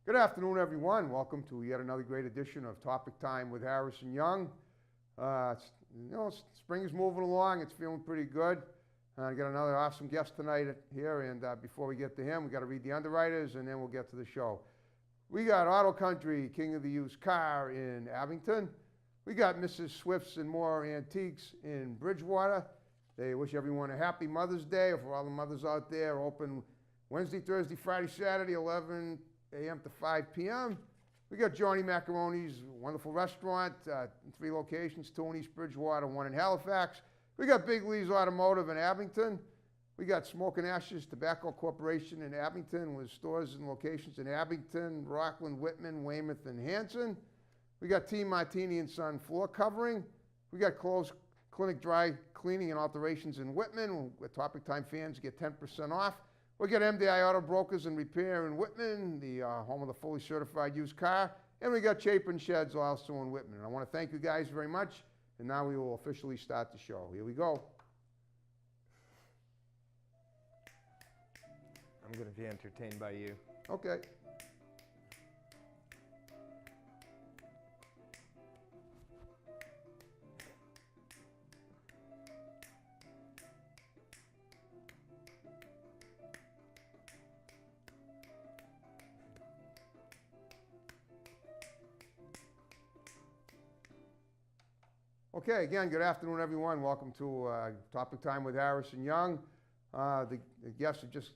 Good afternoon, everyone. Welcome to yet another great edition of Topic Time with Harrison Young. Spring is moving along. It's feeling pretty good. I got another awesome guest tonight here, and before we get to him, we got to read the underwriters, and then we'll get to the show. We got Auto Country, King of the Used Car in Abington. We got Mrs. Swift's and More Antiques in Bridgewater. They wish everyone a happy Mother's Day. For all the mothers out there, open Wednesday, Thursday, Friday, Saturday, 11 a.m. to 5 p.m. We got Johnny Macaroni's wonderful restaurant, 3 locations, 2 in East Bridgewater, 1 in Halifax. We got Big Lee's Automotive in Abington. We got Smoke and Ashes Tobacco Corporation in Abington with stores and locations in Abington, Rockland, Whitman, Weymouth, and Hanson. We got Team Martini and Son floor covering. We got Clothes Clinic Dry Cleaning and Alterations in Whitman. Where Topic Time fans get 10% off. We got MDI Auto Brokers and Repair in Whitman, the home of the fully certified used car. And we got Chapin Sheds also in Whitman. And I want to thank you guys very much. And now we will officially start the show. Here we go. I'm going to be entertained by you. Okay. Okay, again, good afternoon, everyone. Welcome to Topic Time with Harrison Young. The guests are just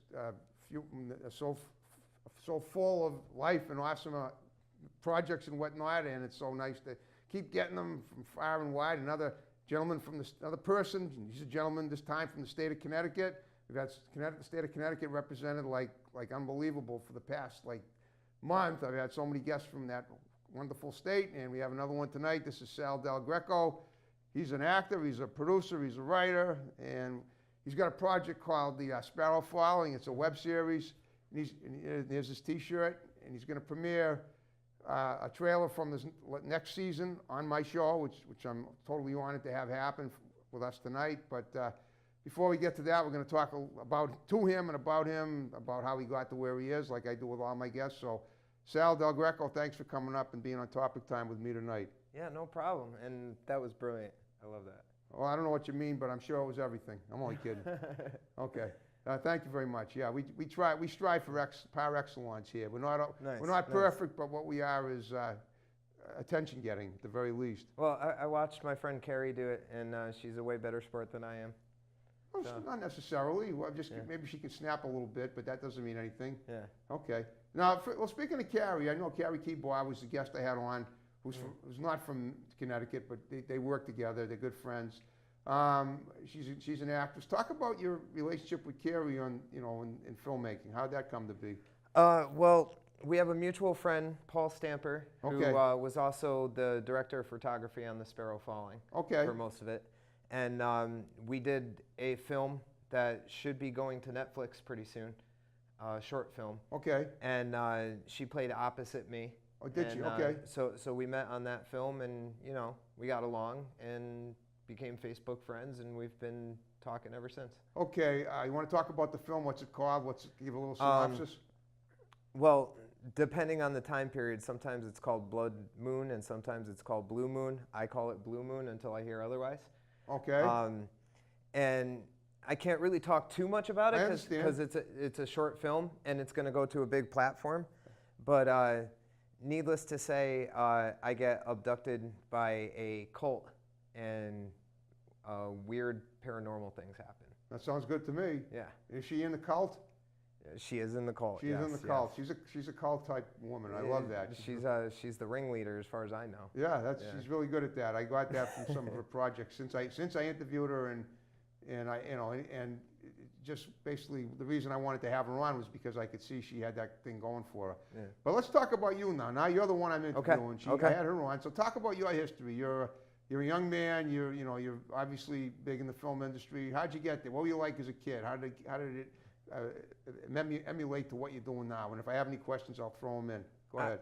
so full of life and awesome projects and whatnot, and it's so nice to keep getting them from far and wide. Another gentleman from another person, he's a gentleman this time from the state of Connecticut. We've had the state of Connecticut represented like unbelievable for the past month. I've had so many guests from that wonderful state, and we have another one tonight. This is DelGreco. He's an actor, he's a producer, he's a writer, and he's got a project called the Sparrow Following. It's a web series, and there's his t-shirt, and he's going to premiere a trailer from this next season on my show, which I'm totally honored to have happen with us tonight. But before we get to that, we're going to talk about how he got to where he is, like I do with all my guests. So, DelGreco, thanks for coming up and being on Topic Time with me tonight. Yeah, no problem. And that was brilliant. I love that. Well, I don't know what you mean, but I'm sure it was everything. I'm only kidding. Okay. Thank you very much. Yeah, we strive for par excellence here. We're not perfect, but what we are is attention getting at the very least. Well, I watched my friend Carrie do it, and she's a way better sport than I am. Well, so. Not necessarily. Well, maybe she can snap a little bit, but that doesn't mean anything. Yeah. Okay. Now, speaking of Carrie, I know Carrie Keybois was the guest I had on, who's not from Connecticut, but they work together. They're good friends. She's an actress. Talk about your relationship with Carrie in filmmaking. How'd that come to be? Well, we have a mutual friend, Paul Stamper, who was also the director of photography on The Sparrow Falling for most of it. And we did a film that should be going to Netflix pretty soon, a short film. Okay. And she played opposite me. Oh, did she? Okay. So we met on that film, and we got along and became Facebook friends, and we've been talking ever since. Okay. You want to talk about the film? What's it called? Give a little synopsis. Well, depending on the time period, sometimes it's called Blood Moon, and sometimes it's called Blue Moon. I call it Blue Moon until I hear otherwise. Okay. And I can't really talk too much about it because it's a short film and it's going to go to a big platform. But needless to say, I get abducted by a cult and weird paranormal things happen. That sounds good to me. Yeah. Is she in the cult? She is in the cult. She's in the cult. She's a cult type woman. I love that. She's the ringleader as far as I know. Yeah, she's really good at that. I got that from some of her projects since I interviewed her and just basically the reason I wanted to have her on was because I could see she had that thing going for her. Yeah. But let's talk about you now. Now you're the one I'm interviewing. I had her on. So talk about your history. You're a young man. You're obviously big in the film industry. How'd you get there? What were you like as a kid? How did it emulate to what you're doing now? And if I have any questions, I'll throw them in. Go ahead.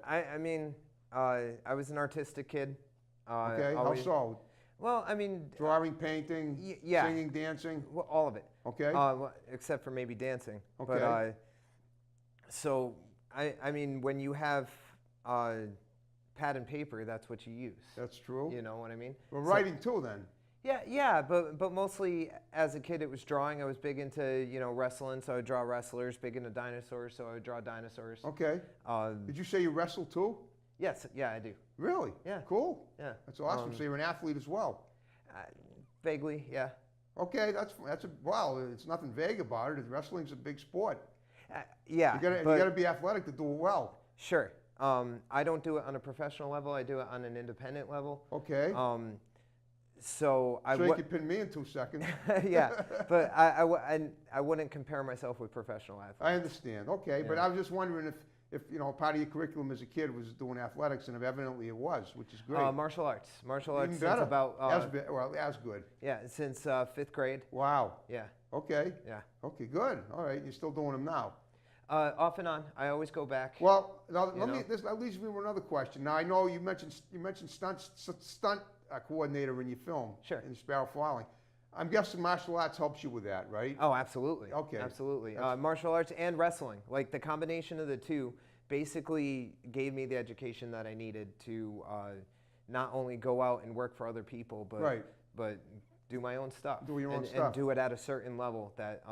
I was an artistic kid. Okay, how so? Well, I mean... Drawing, painting, singing, dancing? Well, all of it. Okay. Except for maybe dancing. Okay. But, so I mean, when you have pad and paper, that's what you use. That's true. You know what I mean? Well, writing too, then. Yeah, but mostly as a kid it was drawing. I was big into, wrestling, so I would draw wrestlers. Big into dinosaurs, so I would draw dinosaurs. Okay. Did you say you wrestle too? Yes, yeah, I do. Really? Yeah. Cool. Yeah. That's awesome. So you're an athlete as well. Vaguely, yeah. Okay, well, it's nothing vague about it. Wrestling's a big sport. Yeah. You gotta be athletic to do it well. Sure. I don't do it on a professional level. I do it on an independent level. Okay. So you can pin me in 2 seconds. Yeah, but I wouldn't compare myself with professional athletes. I understand. Okay, Yeah. but I was just wondering if part of your curriculum as a kid was doing athletics, and evidently it was, which is great. Martial arts. Even better. Since about as good. Yeah, since 5th grade. Wow. Yeah. Okay. Yeah. Okay, good. All right, you're still doing them now. Off and on. I always go back. Well, now that leads me to another question. Now I know you mentioned stunt coordinator in your film. Sure. In Sparrow Falling. I'm guessing martial arts helps you with that, right? Oh, absolutely. Okay. Absolutely. Martial arts and wrestling, like the combination of the two, basically gave me the education that I needed to not only go out and work for other people, but do my own stuff. Do your own stuff. And do it at a certain level that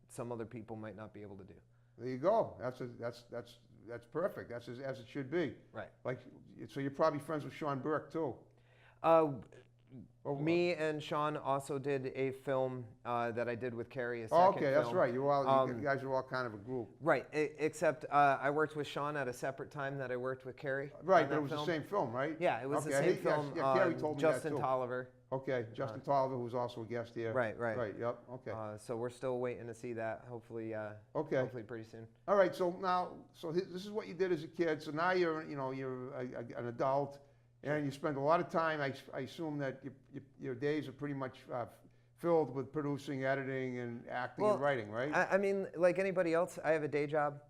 some other people might not be able to do. There you go. That's perfect. That's as it should be. Right. Like, so you're probably friends with Sean Burke too. Me and Sean also did a film that I did with Carrie. Okay, that's right. You guys are all kind of a group. Right, except I worked with Sean at a separate time that I worked with Carrie. Right, but it was the same film, right? Yeah, it was the same film. Yeah, Carrie told me Justin that too. Tolliver. Okay, Justin Tolliver, who's also a guest here. Right. Yep. Okay. So we're still waiting to see that. Hopefully. Hopefully pretty soon. All right. So this is what you did as a kid. So now you're an adult, and you spend a lot of time. I assume that your days are pretty much filled with producing, editing, and acting and writing, right? I mean, like anybody else, I have a day job,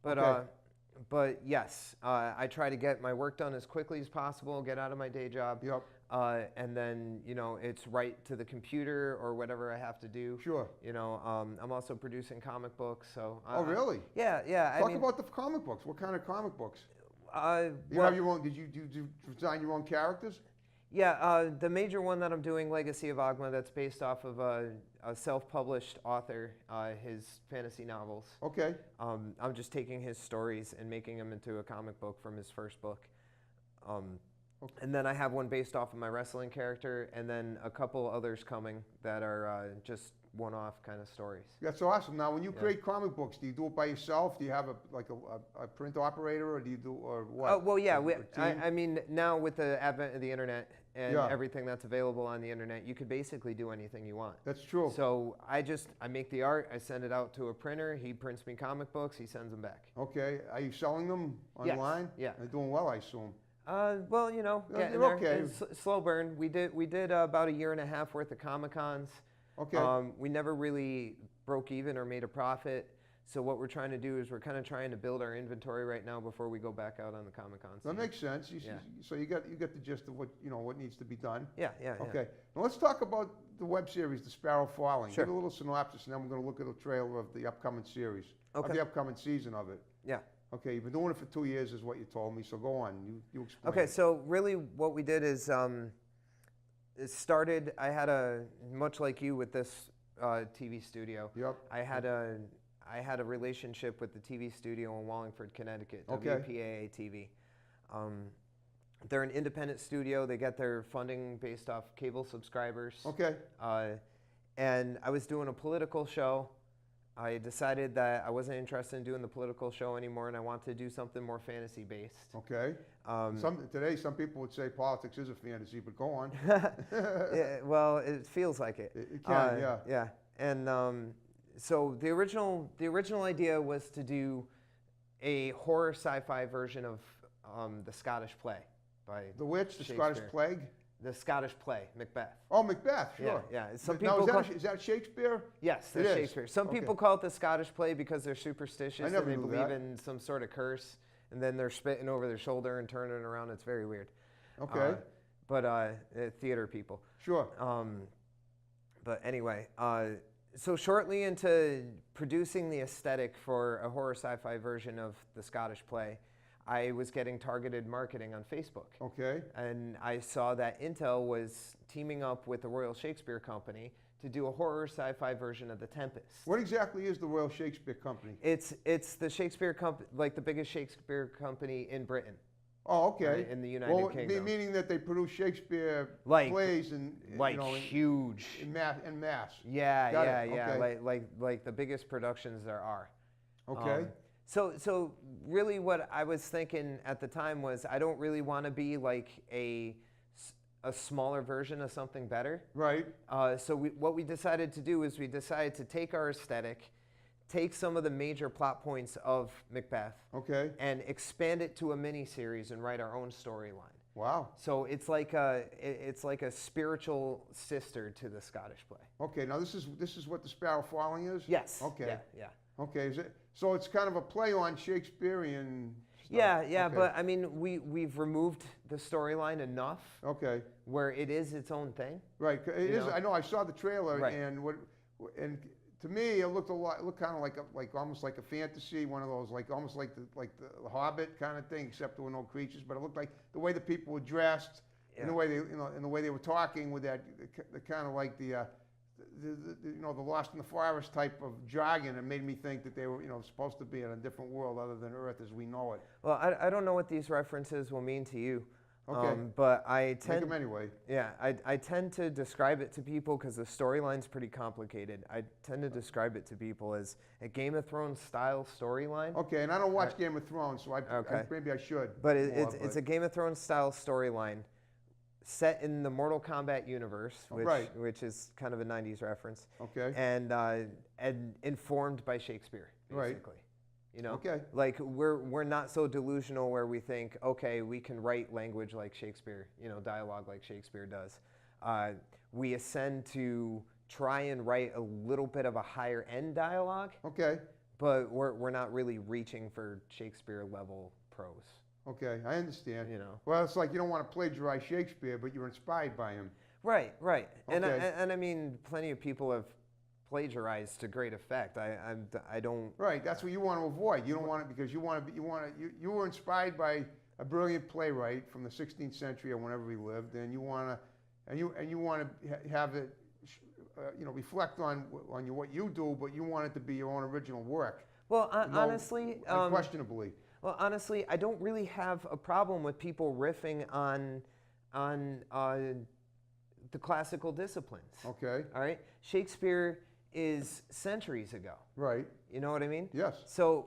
but yes, I try to get my work done as quickly as possible. Get out of my day job. Yep. And then, it's right to the computer or whatever I have to do. Sure. I'm also producing comic books. So. Oh, really? Yeah. Talk about the comic books. What kind of comic books? You have your own. Did you design your own characters? Yeah. The major one that I'm doing, Legacy of Agma, that's based off of a self-published author, his fantasy novels. Okay. I'm just taking his stories and making them into a comic book from his first book. Okay. And then I have one based off of my wrestling character, and then a couple others coming that are just one-off kind of stories. That's awesome. Now, when you create comic books, do you do it by yourself? Do you have a print operator, or do you do what? Well, yeah. I mean, now with the advent of the internet and everything that's available on the internet, you could basically do anything you want. That's true. So I make the art, I send it out to a printer, he prints me comic books, he sends them back. Okay. Are you selling them online? Yes. Yeah. They're doing well, I assume. Well, getting there. Okay. Slow burn. We did about a year and a half worth of Comic-Cons. Okay. We never really broke even or made a profit. So what we're trying to do is we're kind of trying to build our inventory right now before we go back out on the Comic-Cons. That makes sense. So you got the gist of what needs to be done. Yeah. Okay. Now let's talk about the web series, The Sparrow Falling. Sure. Give a little synopsis, and then we're going to look at a trailer of the upcoming series. Okay. Of the upcoming season of it. Yeah. Okay, you've been doing it for 2 years is what you told me, so go on, you explain. Okay, so really what we did is it started, I had much like you with this TV studio. Yep. I had a relationship with the TV studio in Wallingford, Connecticut, okay. WPAA TV. They're an independent studio. They get their funding based off cable subscribers. Okay. And I was doing a political show. I decided that I wasn't interested in doing the political show anymore, and I wanted to do something more fantasy-based. Okay. Today, some people would say politics is a fantasy, but go on. Yeah, well, it feels like it. It can, yeah. Yeah, and so the original idea was to do a horror sci-fi version of the Scottish play by The Witch, the Scottish Plague? The Scottish play, Macbeth. Oh, Macbeth, sure. Yeah. Is that Shakespeare? Yes, that's Shakespeare. Some people call it the Scottish play because they're superstitious and they believe in some sort of curse, and then they're spitting over their shoulder and turning it around. It's very weird. Okay. But theater people. Sure. But anyway, So shortly into producing the aesthetic for a horror sci-fi version of the Scottish play, I was getting targeted marketing on Facebook. Okay. And I saw that Intel was teaming up with the Royal Shakespeare Company to do a horror sci-fi version of The Tempest. What exactly is the Royal Shakespeare Company? It's the Shakespeare Company, like the biggest Shakespeare company in Britain. Oh, okay. Right, in the United Kingdom. Meaning that they produce Shakespeare plays and huge in mass. Yeah, Got yeah, it. yeah. Okay. Like the biggest productions there are. Okay. So really, what I was thinking at the time was, I don't really want to be like a smaller version of something better. Right. So what we decided to do is we decided to take our aesthetic, take some of the major plot points of Macbeth, okay, and expand it to a mini-series and write our own storyline. Wow. So it's like a spiritual sister to the Scottish play. Okay. Now this is what the Sparrow Falling is? Yes. Okay. Yeah. Okay. So it's kind of a play on Shakespearean stuff. Yeah, okay. But I mean, we've removed the storyline enough. Okay. Where it is its own thing. Right. It is. I know. I saw the trailer, right. and to me, it looked kind of like almost like a fantasy, one of those almost like the Hobbit kind of thing, except there were no creatures. But it looked like the way the people were dressed, and the way they were talking with that, the kind of like the Lost in the Forest type of jargon. It made me think that they were supposed to be in a different world other than Earth as we know it. Well, I don't know what these references will mean to you. Okay. But I tend. Make them anyway. Yeah, I tend to describe it to people, because the storyline's pretty complicated. I tend to describe it to people as a Game of Thrones style storyline. Okay, and I don't watch Game of Thrones, so maybe I should. But it's a Game of Thrones style storyline set in the Mortal Kombat universe, which is kind of a 90s reference. Okay. And informed by Shakespeare, basically. Right. Okay. Like we're not so delusional where we think, okay, we can write language like Shakespeare, dialogue like Shakespeare does. We ascend to try and write a little bit of a higher end dialogue. Okay. But we're not really reaching for Shakespeare level prose. Okay, I understand. Well, it's like you don't want to plagiarize Shakespeare, but you're inspired by him. Right. Okay. And I mean, plenty of people have plagiarized to great effect. I don't. Right, that's what you want to avoid. You don't want it because you were inspired by a brilliant playwright from the 16th century or whenever he lived, and you want to have it, reflect on what you do, but you want it to be your own original work. Well, honestly, unquestionably. Well, honestly, I don't really have a problem with people riffing on the classical disciplines. Okay. All right. Shakespeare is centuries ago. Right. You know what I mean? Yes. So,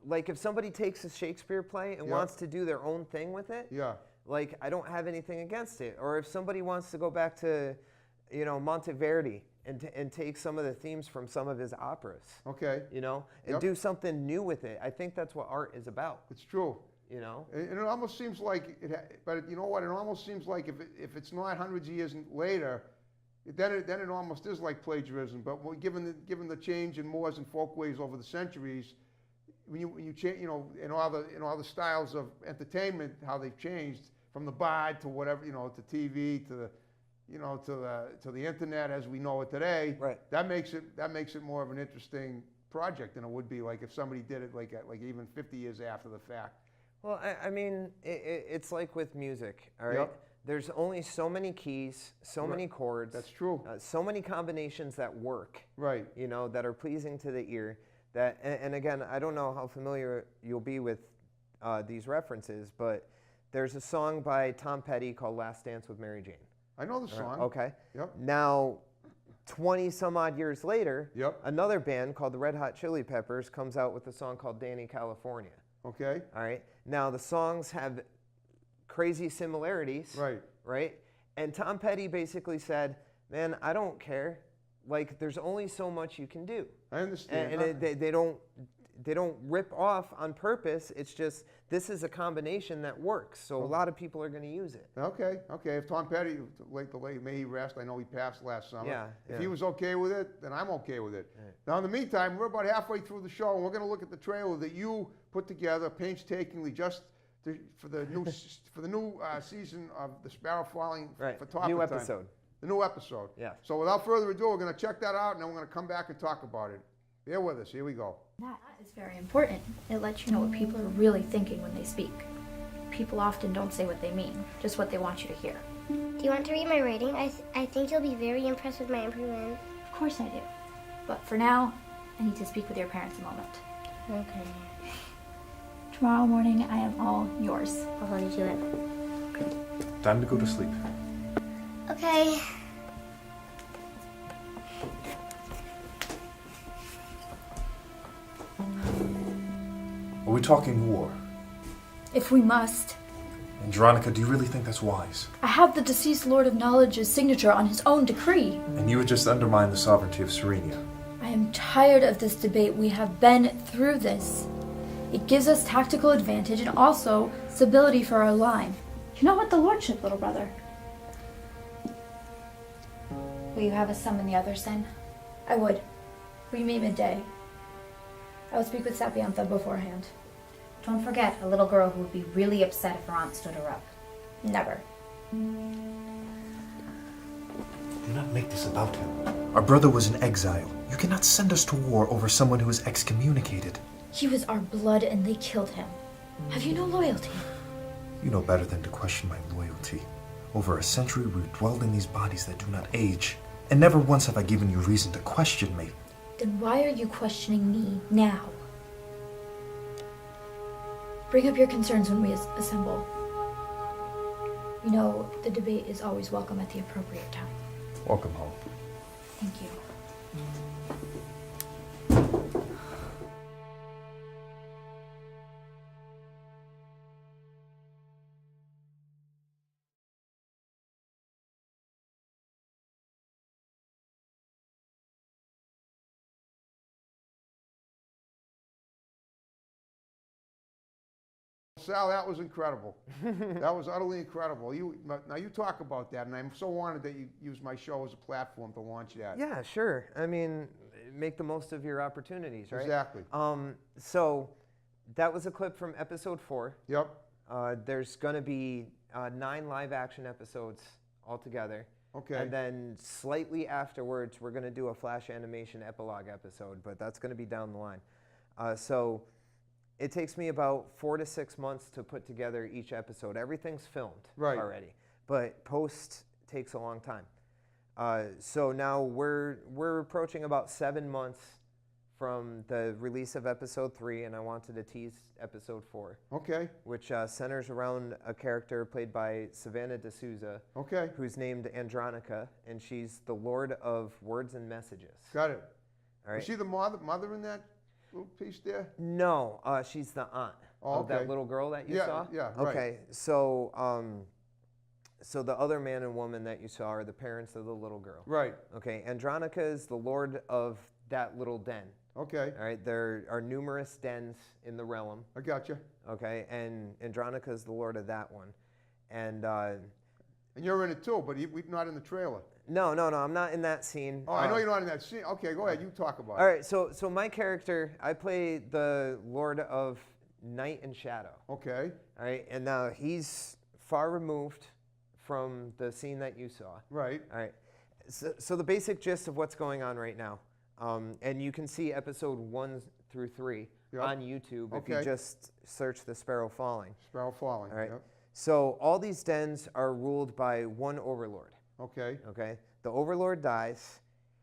like, if somebody takes a Shakespeare play and wants to do their own thing with it, like, I don't have anything against it. Or if somebody wants to go back to, Monteverdi and take some of the themes from some of his operas. Okay. And do something new with it. I think that's what art is about. It's true. And it almost seems like but you know what? It almost seems like if it's not hundreds of years later, then it almost is like plagiarism. But given the change in mores and folkways over the centuries, when you change, in all the styles of entertainment, how they've changed from the bard to whatever, to TV to the internet as we know it today. Right. That makes it more of an interesting project than it would be like if somebody did it like even 50 years after the fact. Well, I mean, it's like with music, all right? Yep. There's only so many keys, so many chords. That's true. So many combinations that work. Right. That are pleasing to the ear. And again, I don't know how familiar you'll be with these references, but there's a song by Tom Petty called "Last Dance with Mary Jane." I know the song. Okay. Yep. Now, 20 some odd years later, yep, another band called the Red Hot Chili Peppers comes out with a song called "Danny California." Okay. All right. Now, the songs have crazy similarities. Right. Right. And Tom Petty basically said, man, I don't care. Like, there's only so much you can do. I understand. And they don't rip off on purpose. It's just, this is a combination that works. So a lot of people are going to use it. Okay. If Tom Petty, the late may he rest, I know he passed last summer. Yeah. If he was okay with it, then I'm okay with it. Right. Now, in the meantime, we're about halfway through the show, and we're going to look at the trailer that you put together painstakingly just for the new season of the Sparrow Falling right. for Top New of Time. episode. The new episode. Yeah. So without further ado, we're going to check that out, and then we're going to come back and talk about it. Bear with us. Here we go. That is very important. It lets you know what people are really thinking when they speak. People often don't say what they mean, just what they want you to hear. Do you want to read my writing? I think you'll be very impressed with my improvement. Of course I do. But for now, I need to speak with your parents a moment. Okay. Tomorrow morning, I am all yours. I'll hold you to it. Time to go to sleep. Okay. Are we talking war? If we must. Andronica, do you really think that's wise? I have the deceased Lord of Knowledge's signature on his own decree. And you would just undermine the sovereignty of Serenia. I am tired of this debate. We have been through this. It gives us tactical advantage and also stability for our line. You know what the lordship, little brother? Will you have us summon the other sin? I would. We meet midday. I will speak with Sapiantha beforehand. Don't forget, a little girl who would be really upset if her aunt stood her up. Never. Do not make this about him. Our brother was in exile. You cannot send us to war over someone who is excommunicated. He was our blood and they killed him. Have you no loyalty? You know better than to question my loyalty. Over a century we've dwelled in these bodies that do not age, and never once have I given you reason to question me. Then why are you questioning me now? Bring up your concerns when we assemble. You know, the debate is always welcome at the appropriate time. Welcome home. Thank you. Sal, that was incredible. That was utterly incredible. Now you talk about that, and I'm so honored that you used my show as a platform to launch that. Yeah, sure. I mean, make the most of your opportunities, right? Exactly. So that was a clip from episode 4. Yep. There's going to be 9 live action episodes altogether. Okay. And then slightly afterwards, we're going to do a flash animation epilogue episode, but that's going to be down the line. So it takes me about 4 to 6 months to put together each episode. Everything's filmed already, but post takes a long time. So now we're approaching about 7 months from the release of episode 3, and I wanted to tease episode 4. Okay. Which centers around a character played by Savannah D'Souza. Okay. Who's named Andronica, and she's the Lord of Words and Messages. Got it. All right. Is she the mother in that little piece there? No, she's the aunt of that little girl that you saw. Yeah, right. Okay, so so the other man and woman that you saw are the parents of the little girl. Right. Okay, Andronica is the lord of that little den. Okay. All right, there are numerous dens in the realm. I got you. Okay, and Andronica is the lord of that one, and you're in it too, but we're not in the trailer. No, I'm not in that scene. Oh, I know you're not in that scene. Okay, go ahead. You talk about it. All right, so my character, I play the Lord of Night and Shadow. Okay. All right, and now he's far removed from the scene that you saw. Right. All right. So the basic gist of what's going on right now, and you can see episode 1 through 3 on YouTube if you just search The Sparrow Falling. Sparrow Falling. All right. Yep. So all these dens are ruled by one overlord. Okay. Okay. The overlord dies.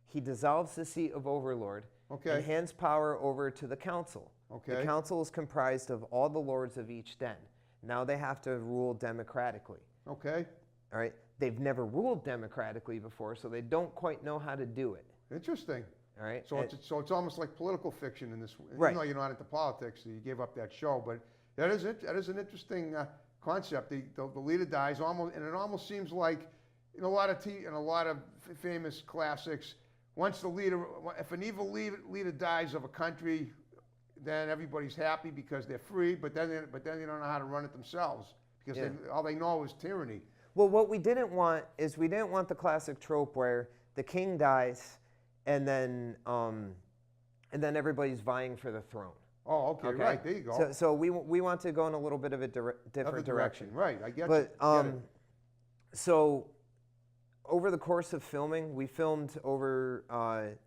He dissolves the seat of overlord. Okay. And hands power over to the council. Okay. The council is comprised of all the lords of each den. Now they have to rule democratically. Okay. All right. They've never ruled democratically before, so they don't quite know how to do it. Interesting. All right. So it's almost like political fiction in this. Right. Even though you're not into politics, so you gave up that show, but that is an interesting concept. The leader dies almost, and it almost seems like in a lot of famous classics, once the leader, if an evil leader dies of a country, then everybody's happy because they're free. But then they don't know how to run it themselves because all they know is tyranny. Well, what we didn't want is we didn't want the classic trope where the king dies, and then everybody's vying for the throne. Oh, okay, right. There you go. So we want to go in a little bit of a different direction. Right, I get but, you. So over the course of filming, we filmed over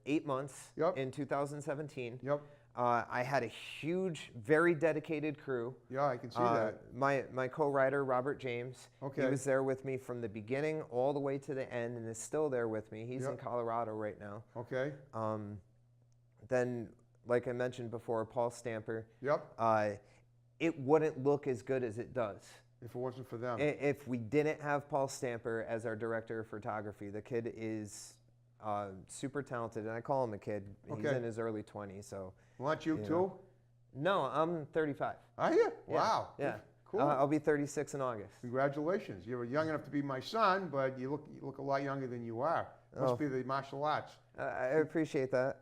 8 months in 2017. Yep. I had a huge, very dedicated crew. Yeah, I can see that. My co-writer, Robert James, Okay. he was there with me from the beginning all the way to the end and is still there with me. He's in Colorado right now. Okay. Then, like I mentioned before, Paul Stamper. Yep. It wouldn't look as good as it does if it wasn't for them. if we didn't have Paul Stamper as our director of photography. The kid is super talented, and I call him a kid. He's in his early 20s, so. Well, aren't you too? No, I'm 35. Are you? Yeah. Wow. Yeah. Cool. I'll be 36 in August. Congratulations. You're young enough to be my son, but you look a lot younger than you are. Must be the martial arts. I appreciate that.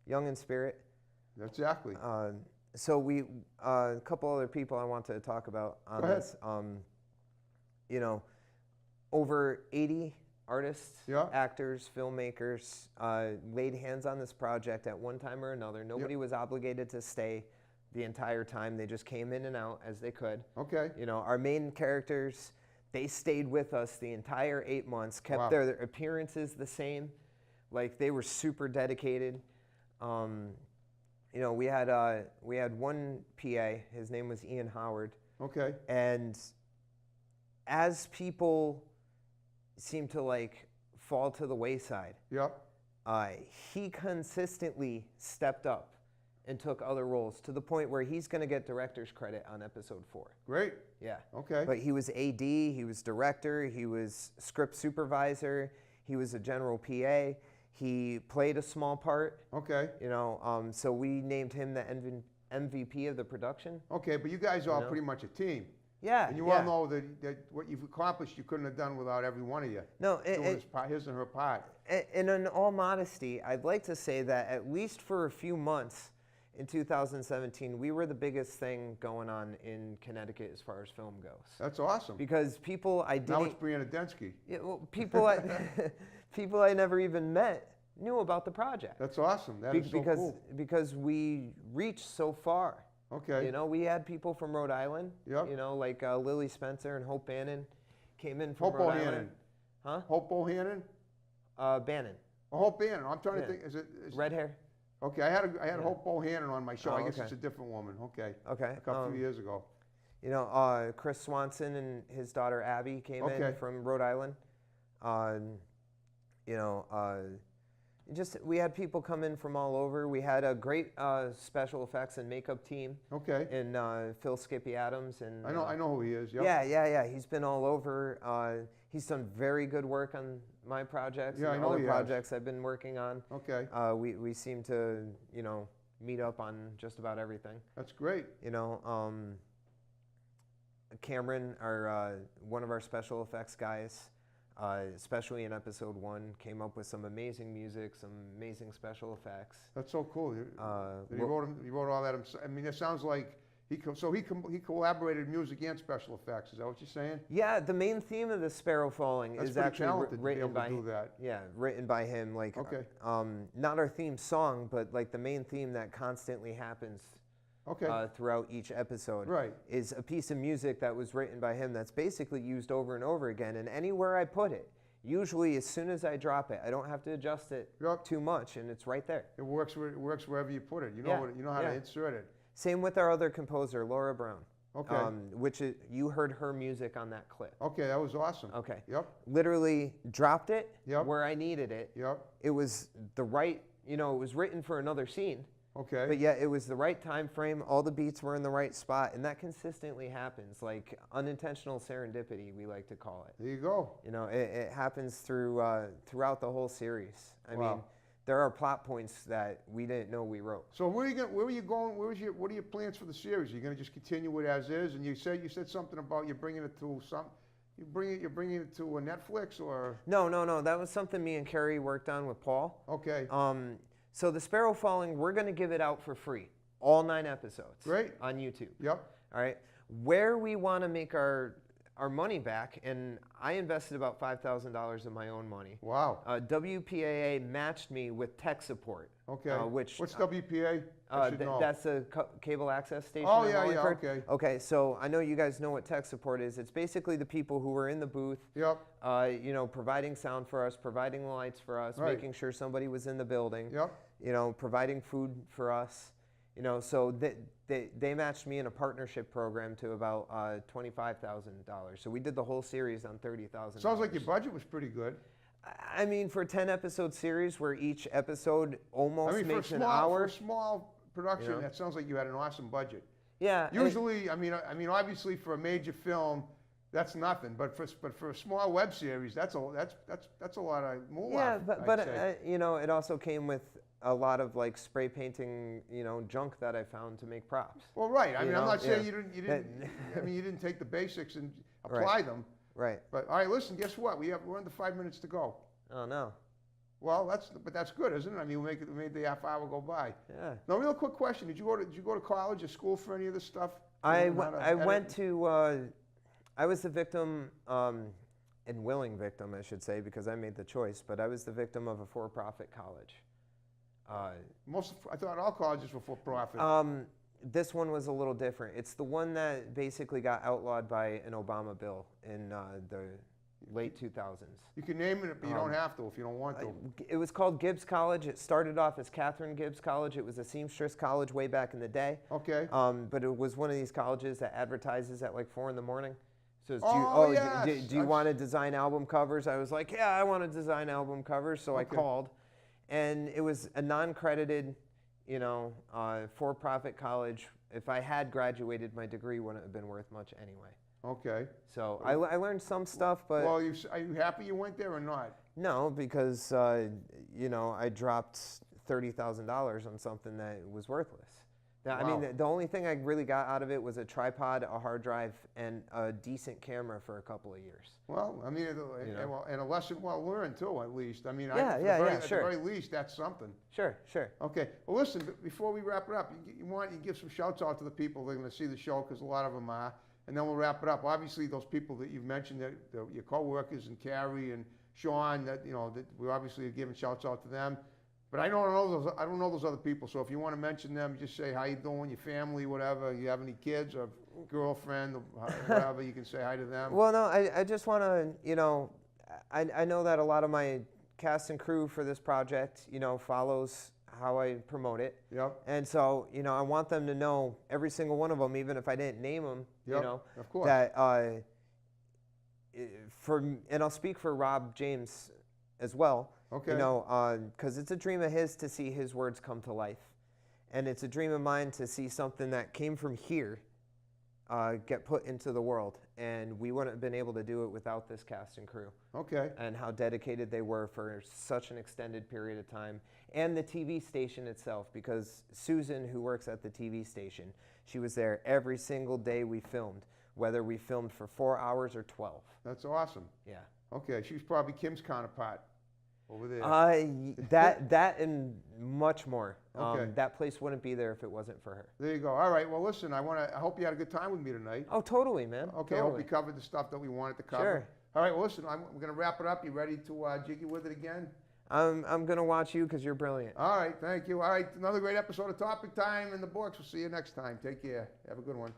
Young in spirit. Exactly. So a couple other people I want to talk about on this. Over 80 artists, actors, filmmakers laid hands on this project at one time or another. Nobody was obligated to stay the entire time. They just came in and out as they could. Okay. Our main characters, they stayed with us the entire 8 months, kept their appearances the same. Like, they were super dedicated. We had one PA. His name was Ian Howard. Okay. And as people seemed to fall to the wayside, he consistently stepped up and took other roles to the point where he's going to get director's credit on episode 4. Great. Yeah. Okay. But he was AD, he was director, he was script supervisor, he was a general PA. He played a small part. Okay. So we named him the MVP of the production. Okay, but you guys are all pretty much a team. Yeah. And you all know that what you've accomplished, you couldn't have done without every one of you. No, doing his and her part. And in all modesty, I'd like to say that at least for a few months in 2017, we were the biggest thing going on in Connecticut as far as film goes. That's awesome. Because people I didn't... Now it's Brianna Densky. Yeah, well, people I never even met knew about the project. That's awesome. That is so cool. Because we reached so far. Okay. We had people from Rhode Island. Yep. Like Lily Spencer and Hope Bannon came in from Rhode Island. Huh? Hope Bohannon? Bannon. Oh, Hope Bannon. I'm trying to think. Is red hair? Okay, I had Hope Bohannon on my show. I guess it's a different woman. Okay. Okay. A couple of years ago. Chris Swanson and his daughter Abby came in from Rhode Island. We had people come in from all over. We had a great special effects and makeup team. Okay. And Phil Skippy Adams and I know who he is. Yep. Yeah. He's been all over. He's done very good work on my projects and other projects I've been working on. Okay. We seem to meet up on just about everything. That's great. Cameron, one of our special effects guys, especially in episode 1, came up with some amazing music, some amazing special effects. That's so cool. He wrote all that himself. I mean, it sounds like he collaborated music and special effects. Is that what you're saying? Yeah, the main theme of the Sparrow Falling is actually written by him. Yeah, written by him. Not our theme song, but the main theme that constantly happens. Throughout each episode is a piece of music that was written by him that's basically used over and over again. And anywhere I put it, usually as soon as I drop it, I don't have to adjust it too much, and it's right there. It works wherever you put it. You know how to insert it. Same with our other composer, Laura Brown. Okay. Which you heard her music on that clip. Okay, that was awesome. Okay. Yep. Literally dropped it where I needed it. Yep. It was the right, it was written for another scene. Okay. But yet it was the right time frame. All the beats were in the right spot, and that consistently happens. Like unintentional serendipity, we like to call it. There you go. It happens throughout the whole series. I mean, there are plot points that we didn't know we wrote. So where are you going? What are your plans for the series? Are you going to just continue it as is? And you said something about you're bringing it to you're bringing it to a Netflix or? No. That was something me and Carrie worked on with Paul. Okay. So The Sparrow Falling, we're going to give it out for free, all 9 episodes. Great. On YouTube. Yep. All right. Where we want to make our our money back, and I invested about $5,000 of my own money. Wow. WPAA matched me with tech support. Okay. Which What's WPA? I should know. That's a cable access station. Oh, in yeah, Wallingford. okay. Okay, so I know you guys know what tech support is. It's basically the people who were in the booth, Yep. you know, providing sound for us, providing lights for us, Right. making sure somebody was in the building, Yep. you know, providing food for us. You know, so they matched me in a partnership program to about $25,000. So we did the whole series on $30,000. Sounds like your budget was pretty good. I mean, for a 10-episode series where each episode almost makes an hour. For a small production, You know? that sounds like you had an awesome budget. Yeah. Usually, I mean, obviously for a major film, that's nothing. But for a small web series, that's a lot of moolah. Yeah, but I'd say. you know, it also came with a lot of like spray painting, you know, junk that I found to make props. Well, right. I mean, I'm not saying yeah. you didn't. I mean, you didn't take the basics and apply them. Right. But all right, listen. Guess what? We're under 5 minutes to go. Oh no. Well, that's good, isn't it? I mean, we made the half hour go by. Yeah. Now, real quick question: Did you go to college or school for any of this stuff? I went to. I was the victim, and willing victim, I should say, because I made the choice. But I was the victim of a for-profit college. I thought all colleges were for profit. This one was a little different. It's the one that basically got outlawed by an Obama bill in the late 2000s. You can name it, but you don't have to if you don't want to. It was called Gibbs College. It started off as Catherine Gibbs College. It was a seamstress college way back in the day. Okay. But it was one of these colleges that advertises at like 4 in the morning. So do you want to design album covers? I was like, yeah, I want to design album covers. So I called. And it was a non-credited, you know, for-profit college. If I had graduated, my degree wouldn't have been worth much anyway. Okay. So I learned some stuff, but... Well, are you happy you went there or not? No, because, you know, I dropped $30,000 on something that was worthless. Now, Wow. I mean, the only thing I really got out of it was a tripod, a hard drive, and a decent camera for a couple of years. Well, I mean, and a lesson well learned too, at least. I mean, sure. At the very least, that's something. Sure. Okay. Well, listen, before we wrap it up, you give some shouts out to the people that are going to see the show, because a lot of them are, and then we'll wrap it up. Obviously, those people that you've mentioned, your co-workers and Carrie and Sean, that we obviously are giving shouts out to them. But I don't know those other people. So if you want to mention them, just say how you doing, your family, whatever. You have any kids or girlfriend, or whatever, you can say hi to them. Well, no, I just want to, you know, I know that a lot of my cast and crew for this project, you know, follows how I promote it. Yep. And so, you know, I want them to know, every single one of them, even if I didn't name them, Yep, you know, of course. that and I'll speak for Rob James as well. Okay. You know, because it's a dream of his to see his words come to life. And it's a dream of mine to see something that came from here get put into the world. And we wouldn't have been able to do it without this cast and crew. Okay. And how dedicated they were for such an extended period of time. And the TV station itself, because Susan, who works at the TV station, she was there every single day we filmed, whether we filmed for 4 hours or 12. That's awesome. Yeah. Okay, she's probably Kim's counterpart over there. That and much more. Okay. That place wouldn't be there if it wasn't for her. There you go. All right. Well, listen, I hope you had a good time with me tonight. Oh, totally, man. Okay. I hope we covered the stuff that we wanted to cover. Sure. All right. Well, listen, we're going to wrap it up. You ready to jiggy with it again? I'm going to watch you because you're brilliant. All right. Thank you. All right. Another great episode of Topic Time in the books. We'll see you next time. Take care. Have a good one.